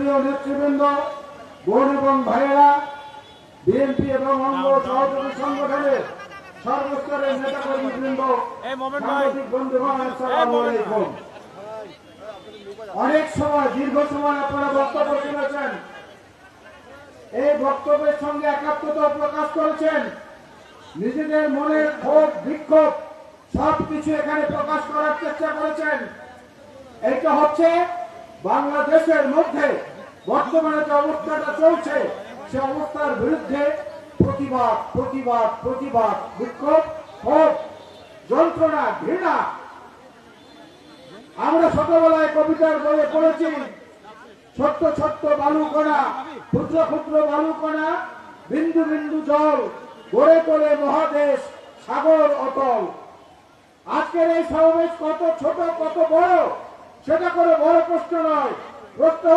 প্রিয় নেতৃবৃন্দ, বোন এবং ভাইয়েরা, বিএনপি এবং অঙ্গ সহযোগী সংগঠনের সর্বস্তরের নেতাকর্মীবৃন্দ, সাংবাদিক বন্ধুগণ, আসসালামু আলাইকুম। অনেক সময়, দীর্ঘ সময় আপনারা বক্তব্য শুনেছেন। এই বক্তব্যের সঙ্গে একাত্মতা প্রকাশ করেছেন। নিজেদের মনের ক্ষোভ, বিক্ষোভ সবকিছু এখানে প্রকাশ করার চেষ্টা করেছেন। এটা হচ্ছে বাংলাদেশের মধ্যে বর্তমানে যে অবস্থাটা চলছে, সে অবস্থার বিরুদ্ধে প্রতিবাদ, প্রতিবাদ, প্রতিবাদ, বিক্ষোভ, ক্ষোভ, যন্ত্রণা, ঘৃণা। আমরা ছোটবেলায় কবিতার বইয়ে পড়েছি, ছোট্ট ছোট্ট বালুকণা, ক্ষুদ্র ক্ষুদ্র বালুকণা, বিন্দু বিন্দু জল, গড়ে তোলে মহাদেশ, সাগর অতল। আজকের এই সমাবেশ কত ছোট, কত বড়, সেটা করে বড় প্রশ্ন নয়। প্রশ্ন